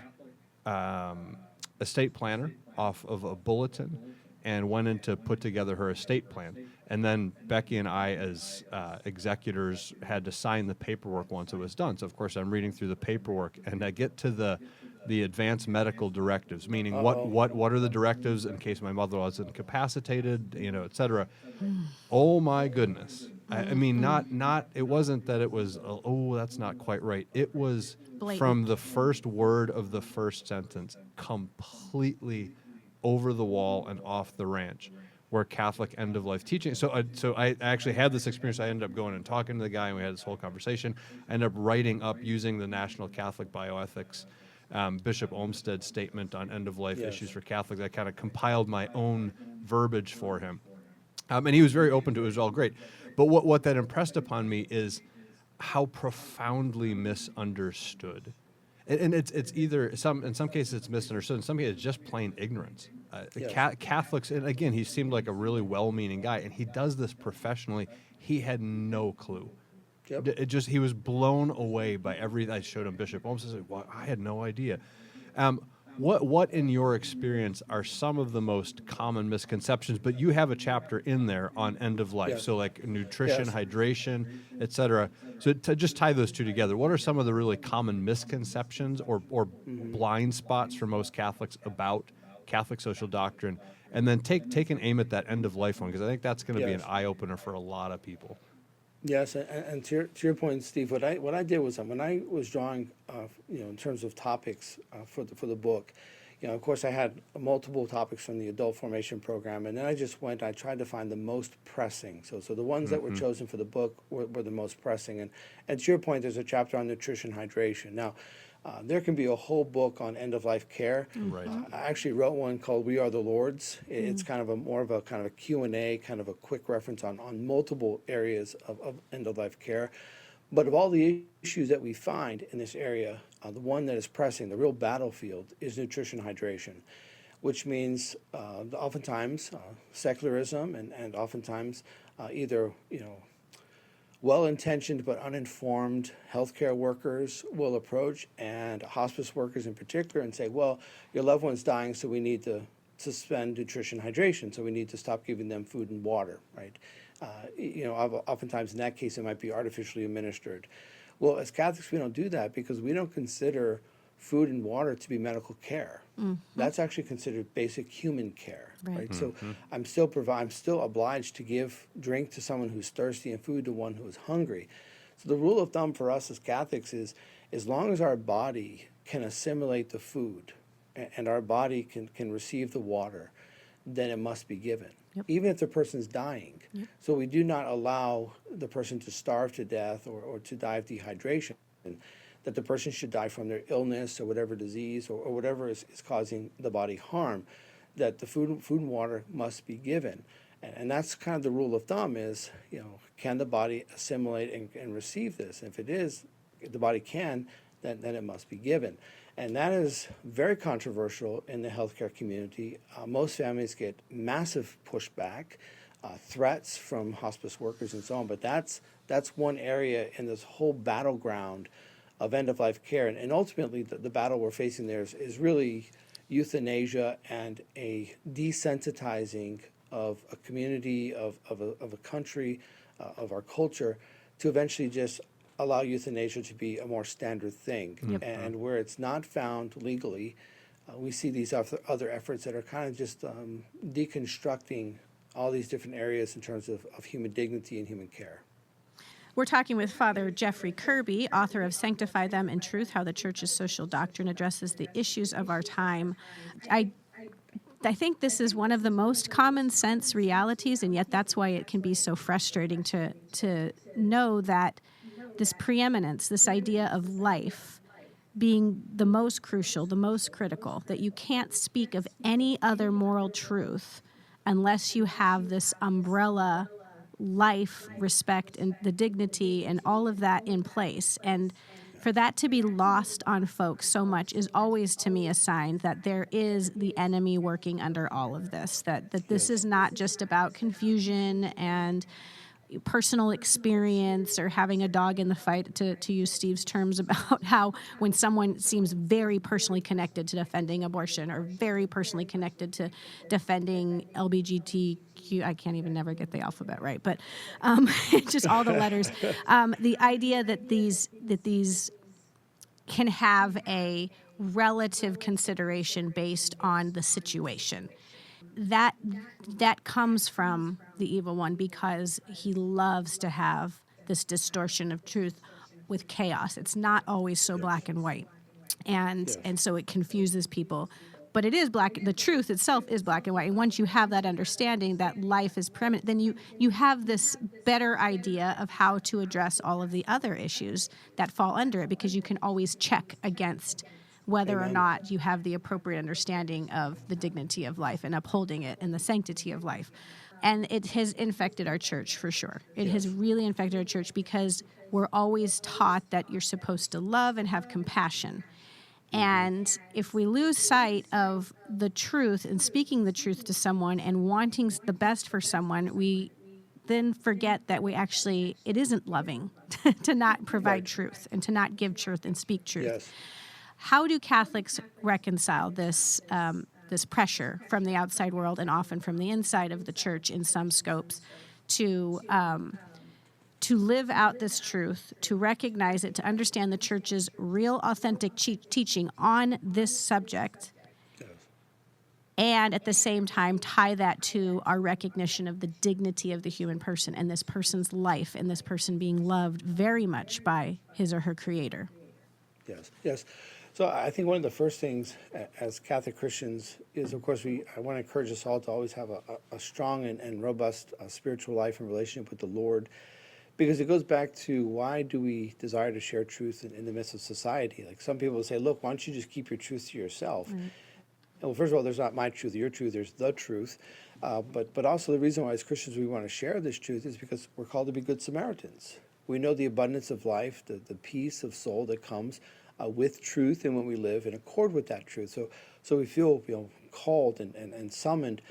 estate planner off of a bulletin, and went in to put together her estate plan. And then Becky and I, as executors, had to sign the paperwork once it was done. So of course I'm reading through the paperwork, and I get to the advanced medical directives, meaning what are the directives in case my mother was incapacitated, et cetera. Oh my goodness. I mean, not it wasn't that it was, that's not quite right. It was Blatant. From the first word of the first sentence, completely over the wall and off the ranch, where Catholic end-of-life teaching. So I actually had this experience. I ended up going and talking to the guy, and we had this whole conversation. I ended up writing up, using the National Catholic Bioethics, Bishop Olmsted's statement on end-of-life issues for Catholics. I kind of compiled my own verbiage for him. And he was very open to it. It was all great. But what that impressed upon me is how profoundly misunderstood. And it's either in some cases it's misunderstood, in some cases it's just plain ignorance. Catholics, and again, he seemed like a really well-meaning guy, and he does this professionally. He had no clue. Yep. He was blown away by everything. I showed him Bishop Holmes. I said, "Well, I had no idea." What in your experience are some of the most common misconceptions? But you have a chapter in there on end of life, Yes. so like nutrition, Yes. hydration, etc. So to just tie those two together, what are some of the really common misconceptions or blind spots for most Catholics about Catholic social doctrine? And then take an aim at that end of life one, because I think that's going to be an Yes. eye opener for a lot of people. Yes, and to your point, Steve, what I did was, when I was drawing, in terms of topics for the book, of course I had multiple topics from the adult formation program, and then I tried to find the most pressing. So the ones that were chosen for the book were the most pressing. And to your point, there's a chapter on nutrition, hydration. Now, there can be a whole book on end-of-life care. Right. I actually wrote one called "We Are the Lord's." It's kind of more of a Q&A, kind of a quick reference on multiple areas of end-of-life care. But of all the issues that we find in this area, the one that is pressing, the real battlefield, is nutrition hydration, which means oftentimes secularism and oftentimes either well-intentioned but uninformed healthcare workers will approach, and hospice workers in particular, and say, well, your loved one's dying, so we need to suspend nutrition hydration, so we need to stop giving them food and water, right? Oftentimes in that case, it might be artificially administered. Well, as Catholics, we don't do that because we don't consider food and water to be medical care. That's actually considered basic human care, right? So I'm still obliged to give drink to someone who's thirsty and food to one who is hungry. So the rule of thumb for us as Catholics is, as long as our body can assimilate the food and our body can receive the water, then it must be given, even if the person's dying. So we do not allow the person to starve to death or to die of dehydration, that the person should die from their illness or whatever disease or whatever is causing the body harm, that the food and water must be given. And that's kind of the rule of thumb is, can the body assimilate and receive this? And if the body can, then it must be given. And that is very controversial in the healthcare community. Most families get massive pushback, threats from hospice workers and so on, but that's one area in this whole battleground of end-of-life care. And ultimately, the battle we're facing there is really euthanasia and a desensitizing of a community, of a country, of our culture, to eventually just allow euthanasia to be a more standard thing. And where it's not found legally, we see these other efforts that are kind of just deconstructing all these different areas in terms of human dignity and human care. We're talking with Father Jeffrey Kirby, author of Sanctify Them in Truth, How the Church's Social Doctrine Addresses the Issues of Our Time. I think this is one of the most common sense realities, and yet that's why it can be so frustrating to know that this preeminence, this idea of life being the most crucial, the most critical, that you can't speak of any other moral truth unless you have this umbrella life, respect, and the dignity and all of that in place. And for that to be lost on folks so much is always, to me, a sign that there is the enemy working under all of this, that this is not just about confusion and personal experience or having a dog in the fight, to use Steve's terms about how when someone seems very personally connected to defending abortion or very personally connected to defending LGBTQ, I can't even never get the alphabet right, but just all the letters. The idea that these can have a relative consideration based on the situation. That comes from the evil one because he loves to have this distortion of truth with chaos. It's not always so black and white, and so it confuses people. But it is black. The truth itself is black and white. And once you have that understanding that life is permanent, then you have this better idea of how to address all of the other issues that fall under it, because you can always check against whether or not you have the appropriate understanding of the dignity of life and upholding it and the sanctity of life. And it has infected our church for sure. It has really infected our church because we're always taught that you're supposed to love and have compassion. And if we lose sight of the truth and speaking the truth to someone and wanting the best for someone, we then forget that it isn't loving to not provide truth and to not give truth and speak truth. Yes. How do Catholics reconcile this pressure from the outside world and often from the inside of the church in some scopes to live out this truth, to recognize it, to understand the church's real, authentic teaching on this subject, and at the same time tie that to our recognition of the dignity of the human person and this person's life and this person being loved very much by his or her Creator? Yes. So I think one of the first things as Catholic Christians is, of course, I want to encourage us all to always have a strong and robust spiritual life and relationship with the Lord, because it goes back to why do we desire to share truth in the midst of society? Like some people say, look, why don't you just keep your truth to yourself? Mm-hmm. Well, first of all, there's not my truth, your truth, there's the truth. But also the reason why as Christians we want to share this truth is because we're called to be good Samaritans. We know the abundance of life, the peace of soul that comes with truth and when we live in accord with that truth. So we feel called and summoned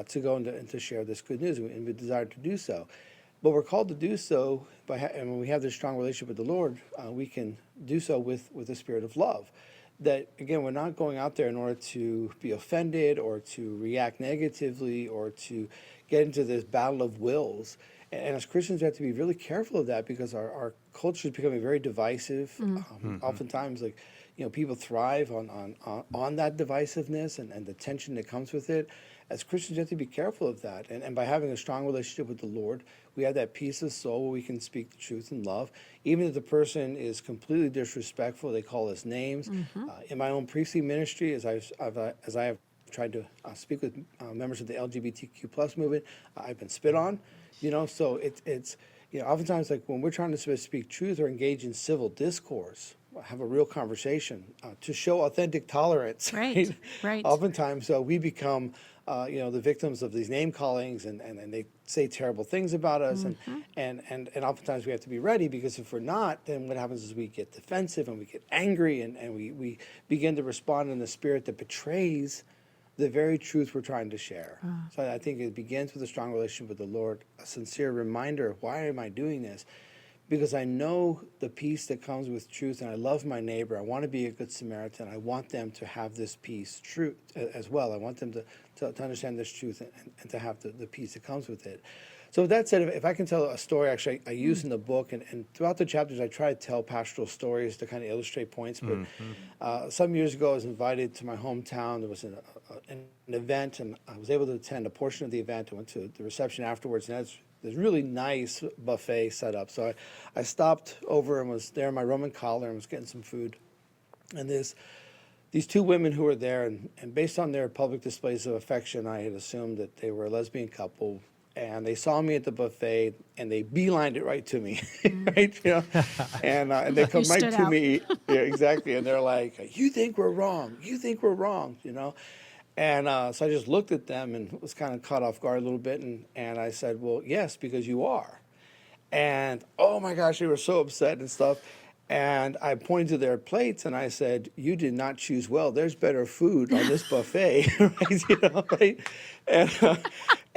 to go and to share this good news, and we desire to do so. But we're called to do so and when we have this strong relationship with the Lord, we can do so with the spirit of love. That, again, we're not going out there in order to be offended or to react negatively or to get into this battle of wills. And as Christians, we have to be really careful of that because our culture is becoming very divisive. Oftentimes, like, people thrive on that divisiveness and the tension that comes with it. As Christians, you have to be careful of that. And by having a strong relationship with the Lord, we have that peace of soul where we can speak the truth in love. Even if the person is completely disrespectful, they call us names. In my own priestly ministry, as I have tried to speak with members of the LGBTQ plus movement, I've been spit on. So it's oftentimes, like, when we're trying to speak truth or engage in civil discourse, have a real conversation to show authentic tolerance. Right. Oftentimes, we become the victims of these name callings, and they say terrible things about us, and oftentimes we have to be ready, because if we're not, then what happens is we get defensive and we get angry, and we begin to respond in a spirit that betrays the very truth we're trying to share. So I think it begins with a strong relationship with the Lord, a sincere reminder of, why am I doing this? Because I know the peace that comes with truth, and I love my neighbor. I want to be a good Samaritan. I want them to have this peace truth as well. I want them to understand this truth and to have the peace that comes with it. So with that said, if I can tell a story, actually, I use in the book, and throughout the chapters, I try to tell pastoral stories to kind of illustrate points. But some years ago, I was invited to my hometown. There was an event, and I was able to attend a portion of the event. I went to the reception afterwards, and there's really nice buffet set up. So I stopped over and was there in my Roman collar and was getting some food. And these two women who were there, and based on their public displays of affection, I had assumed that they were a lesbian couple. And they saw me at the buffet, and they beelined it right to me, right? And they come right to me, yeah, exactly. And they're like, "You think we're wrong? You think we're wrong?" And so I just looked at them and was kind of caught off guard a little bit, and I said, "Well, yes, because you are." And oh my gosh, they were so upset and stuff. And I pointed to their plates and I said, "You did not choose well. There's better food on this buffet," right?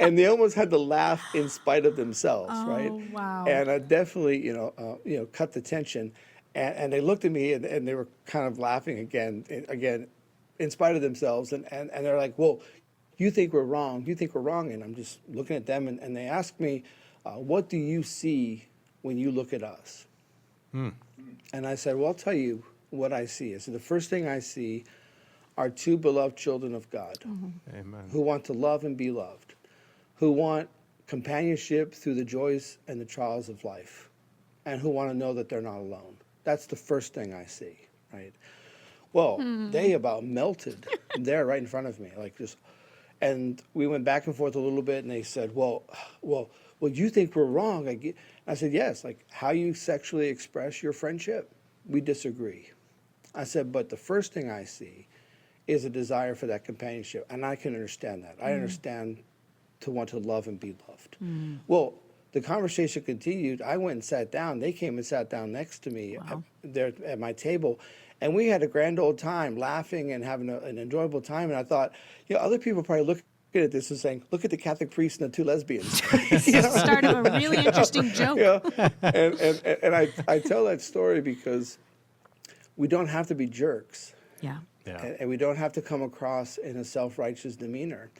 And they almost had to laugh in spite of themselves, right? Oh, wow. And I definitely, cut the tension. And they looked at me and they were kind of laughing again, in spite of themselves. And they're like, "Well, you think we're wrong. You think we're wrong." And I'm just looking at them, and they asked me, "What do you see when you look at us?" And I said, "Well, I'll tell you what I see." So the first thing I see are two beloved children of God, Amen. who want to love and be loved, who want companionship through the joys and the trials of life, and who want to know that they're not alone. That's the first thing I see, right? Well, they about melted there right in front of me, like just, and we went back and forth a little bit, and they said, well, you think we're wrong. I said, "Yes, like how you sexually express your friendship, we disagree." I said, "But the first thing I see is a desire for that companionship, and I can understand that. I understand to want to love and be loved." Well, the conversation continued. I went and sat down. They came and sat down next to me there at my table, and we had a grand old time laughing and having an enjoyable time. And I thought, other people probably look at this and saying, "Look at the Catholic priest and the two lesbians." Start of a really interesting joke. And I tell that story because we don't have to be jerks. Yeah. And we don't have to come across in a self-righteous demeanor.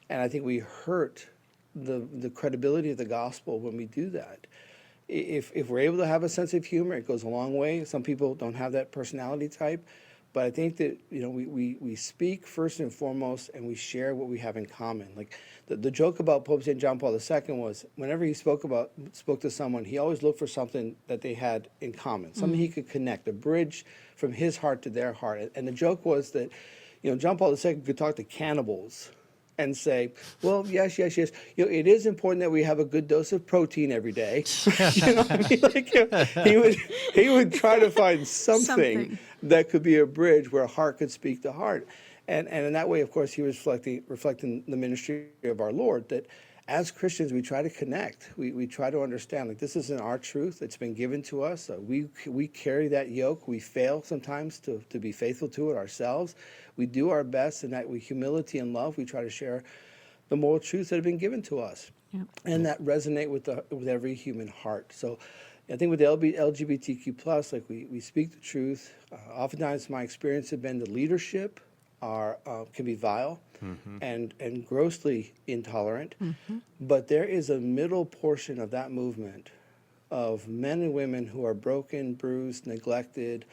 And I think we hurt the credibility of the gospel when we do that. If we're able to have a sense of humor, it goes a long way. Some people don't have that personality type. But I think that we speak first and foremost, and we share what we have in common. Like the joke about Pope St. John Paul II was, whenever he spoke to someone, he always looked for something that they had in common, something he could connect, a bridge from his heart to their heart. And the joke was that, John Paul II could talk to cannibals and say, "Well, yes. It is important that we have a good dose of protein every day." He would try to find something that could be a bridge where a heart could speak to heart. And in that way, of course, he was reflecting the ministry of our Lord, that as Christians, we try to connect. We try to understand, like, this isn't our truth. It's been given to us. We carry that yoke. We fail sometimes to be faithful to it ourselves. We do our best, and that with humility and love, we try to share the moral truths that have been given to us. and that resonate with every human heart. So I think with the LGBTQ plus, like we speak the truth. Oftentimes my experience has been the leadership can be vile and grossly intolerant. But there is a middle portion of that movement of men and women who are broken, bruised, neglected,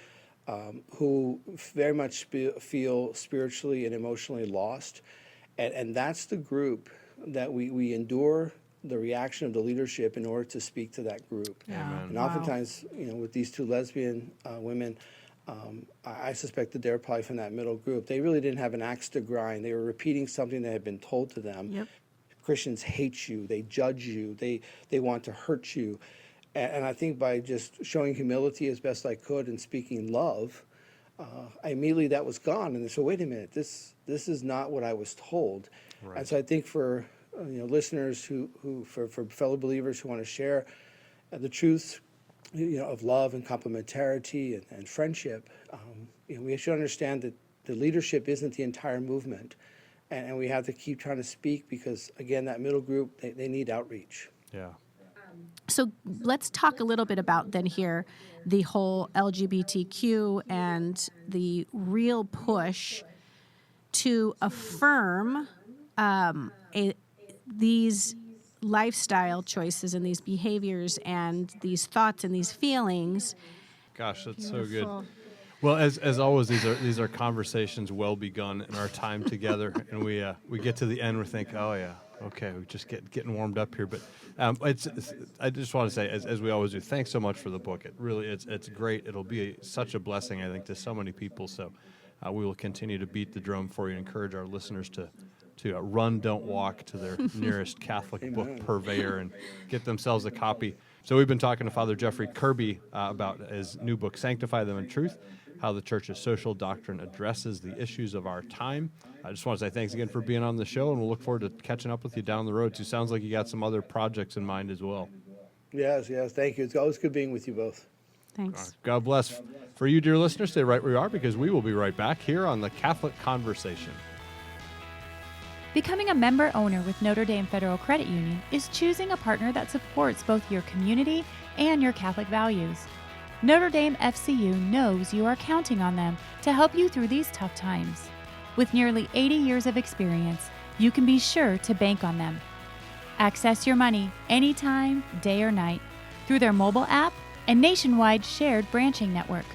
who very much feel spiritually and emotionally lost. And that's the group that we endure the reaction of the leadership in order to speak to that group. Yeah. And oftentimes, with these two lesbian women, I suspect that they're probably from that middle group. They really didn't have an axe to grind. They were repeating something that had been told to them. Yep. Christians hate you. They judge you. They want to hurt you. And I think by just showing humility as best I could and speaking love, immediately that was gone. And so, wait a minute, this is not what I was told. Right. And so I think for listeners for fellow believers who want to share the truths, of love and complementarity and friendship, we should understand that the leadership isn't the entire movement, and we have to keep trying to speak because, again, that middle group, they need outreach. Yeah. So let's talk a little bit about then here the whole LGBTQ and the real push to affirm these lifestyle choices and these behaviors and these thoughts and these feelings. Gosh, that's so good. Well, as always, these are conversations well begun in our time together, and we get to the end, we think, oh yeah, okay, we just getting warmed up here. But I just want to say, as we always do, thanks so much for the book. It really it's great. It'll be such a blessing, I think, to so many people. So we will continue to beat the drum for you and encourage our listeners to run, don't walk to their nearest Catholic book purveyor and get themselves a copy. So we've been talking to Father Jeffrey Kirby about his new book, Sanctify Them In Truth, how the Church's social doctrine addresses the issues of our time. I just want to say thanks again for being on the show, and we'll look forward to catching up with you down the road, too. Sounds like you got some other projects in mind as well. Yes, thank you. It's always good being with you both. Thanks. God bless. For you, dear listeners, stay right where you are, because we will be right back here on The Catholic Conversation. Becoming a member owner with Notre Dame Federal Credit Union is choosing a partner that supports both your community and your Catholic values. Notre Dame FCU knows you are counting on them to help you through these tough times. With nearly 80 years of experience, you can be sure to bank on them. Access your money anytime, day or night, through their mobile app and nationwide shared branching network.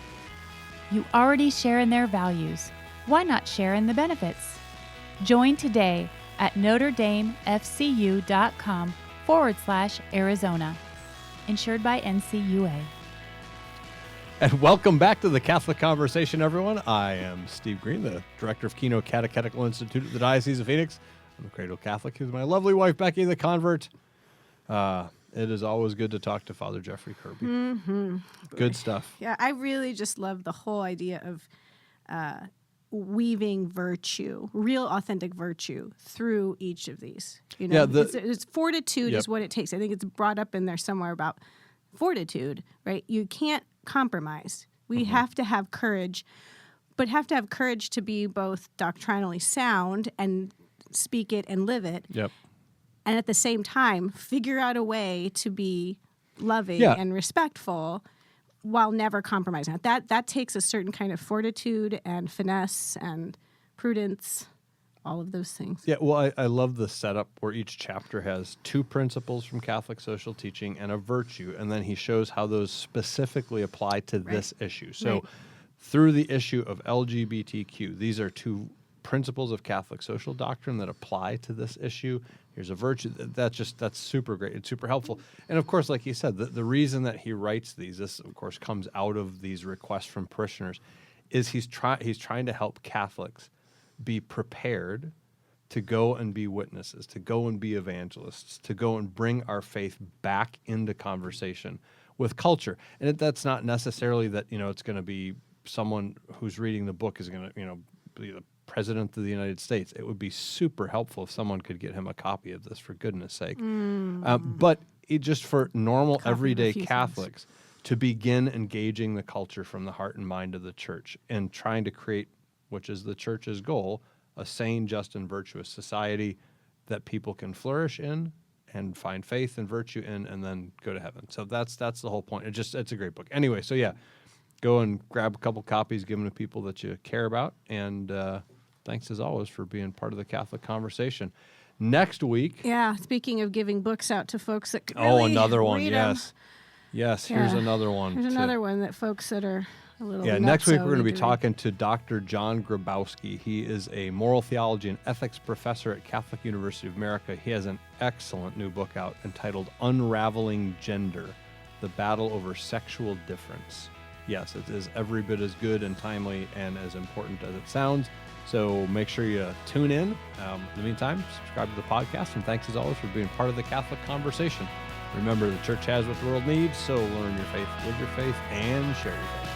You already share in their values. Why not share in the benefits? Join today at NotreDameFCU.com/Arizona. Insured by NCUA. And welcome back to The Catholic Conversation, everyone. I am Steve Green, the director of Keno Catechetical Institute at the Diocese of Phoenix. I'm a cradle Catholic. Here's my lovely wife, Becky, the convert. It is always good to talk to Father Jeffrey Kirby. Mm-hmm. Good stuff. Yeah, I really just love the whole idea of weaving virtue, real authentic virtue, through each of these. It's fortitude is what it takes. I think it's brought up in there somewhere about fortitude, right? You can't compromise. We have to have courage, but have to have courage to be both doctrinally sound and speak it and live it. Yep. And at the same time, figure out a way to be loving and respectful while never compromising. That takes a certain kind of fortitude and finesse and prudence, all of those things. Yeah, well, I love the setup where each chapter has two principles from Catholic social teaching and a virtue, and then he shows how those specifically apply to this issue. So through the issue of LGBTQ, these are two principles of Catholic social doctrine that apply to this issue. Here's a virtue. That's super great. It's super helpful. And of course, like you said, the reason that he writes these, this of course comes out of these requests from parishioners, is he's trying to help Catholics be prepared to go and be witnesses, to go and be evangelists, to go and bring our faith back into conversation with culture. And that's not necessarily that, it's going to be someone who's reading the book is going to, be the President of the United States. It would be super helpful if someone could get him a copy of this, for goodness sake. But just for normal, everyday Catholics to begin engaging the culture from the heart and mind of the Church and trying to create, which is the Church's goal, a sane, just, and virtuous society that people can flourish in and find faith and virtue in, and then go to heaven. So that's the whole point. It's a great book. Anyway, so yeah, go and grab a couple copies, give them to people that you care about, and thanks as always for being part of the Catholic conversation. Next week. Yeah, speaking of giving books out to folks that could really another one. read 'em. Yes. Yeah. Here's another one. Here's another one that folks that are a little Next week nutso we're going to be need read. talking to Dr. John Grabowski. He is a moral theology and ethics professor at Catholic University of America. He has an excellent new book out entitled Unraveling Gender: The Battle Over Sexual Difference. Yes, it is every bit as good and timely and as important as it sounds. So make sure you tune in. In the meantime, subscribe to the podcast, and thanks as always for being part of the Catholic conversation. Remember, the church has what the world needs, so learn your faith, live your faith, and share your faith.